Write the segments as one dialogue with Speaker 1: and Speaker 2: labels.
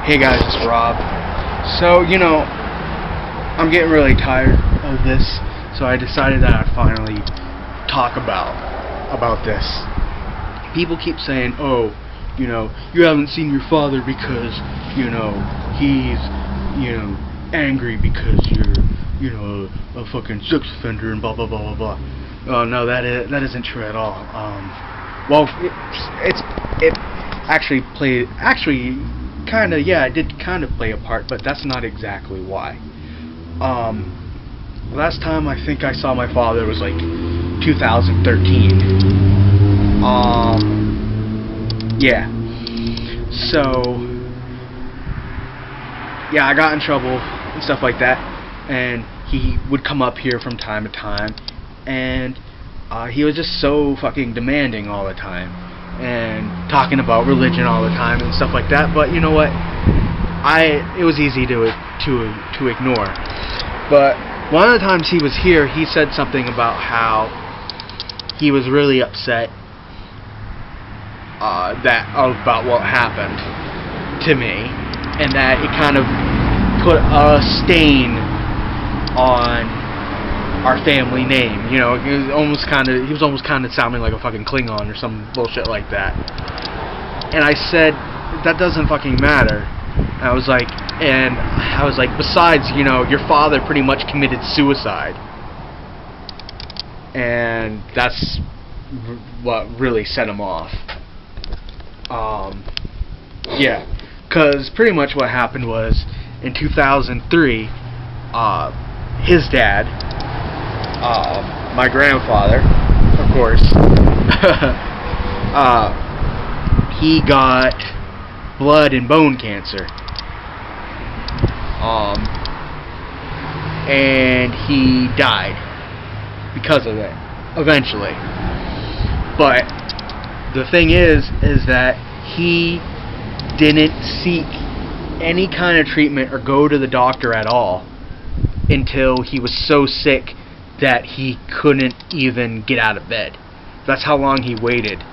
Speaker 1: Hey guys, it's Rob. So, I'm getting really tired of this, so I decided that I'd finally talk about this. People keep saying, oh, you haven't seen your father because, he's, angry because you're, a fucking sex offender and blah, blah, blah, blah, blah. Oh, no, that isn't true at all. It I did kind of play a part, but that's not exactly why. Last time I think I saw my father was like 2013. Yeah. So, yeah, I got in trouble and stuff like that, and he would come up here from time to time, and he was just so fucking demanding all the time, and talking about religion all the time and stuff like that. But you know what? It was easy to ignore. But one of the times he was here, he said something about how he was really upset about what happened to me, and that it kind of put a stain on our family name. He was almost kind of sounding like a fucking Klingon or some bullshit like that. And I said, that doesn't fucking matter. I was like, besides, your father pretty much committed suicide. And that's what really set him off. Yeah, because pretty much what happened was, in 2003, his dad, my grandfather, of course, he got blood and bone cancer. And he died because of it, eventually. But the thing is that he didn't seek any kind of treatment or go to the doctor at all until he was so sick that he couldn't even get out of bed. That's how long he waited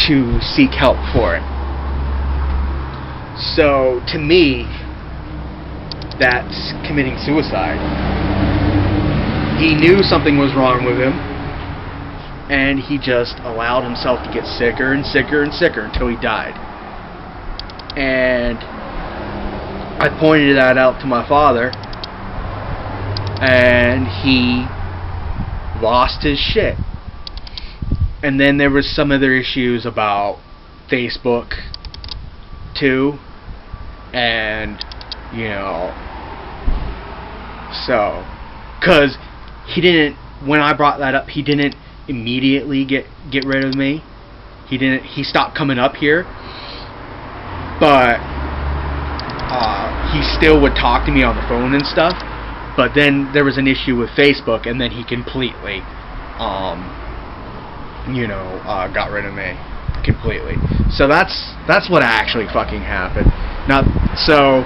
Speaker 1: to seek help for it. So, to me, that's committing suicide. He knew something was wrong with him, and he just allowed himself to get sicker and sicker and sicker until he died. And I pointed that out to my father, and he lost his shit. And then there was some other issues about Facebook too, and so, cause when I brought that up, he didn't immediately get rid of me. He stopped coming up here, but he still would talk to me on the phone and stuff. But then there was an issue with Facebook, and then he completely got rid of me completely. So that's what actually fucking happened. Now, so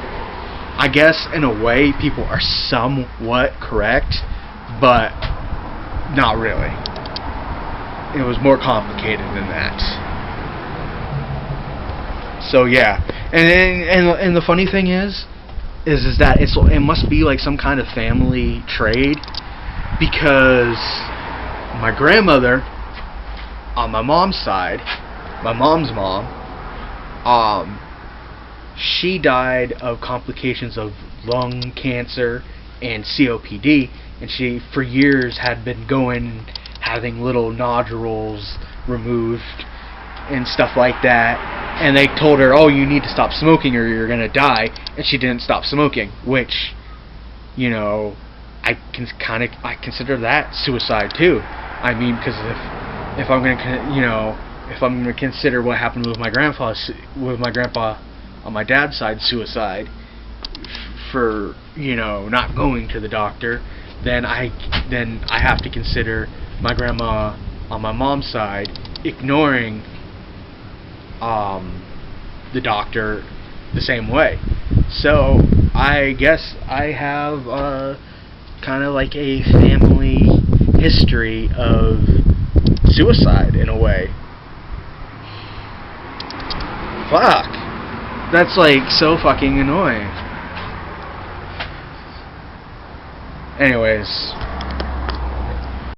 Speaker 1: I guess in a way people are somewhat correct, but not really. It was more complicated than that. So yeah, and the funny thing is that it must be like some kind of family trade, because my grandmother on my mom's side, my mom's mom, she died of complications of lung cancer and COPD, and she for years had been having little nodules removed and stuff like that, and they told her, oh, you need to stop smoking or you're gonna die, and she didn't stop smoking, which I consider that suicide too. I mean, because if I'm gonna consider what happened with my grandpa on my dad's side, suicide for not going to the doctor, then I have to consider my grandma on my mom's side ignoring the doctor the same way. So I guess I have kind of like a family history of suicide in a way. Fuck. That's like so fucking annoying. Anyways.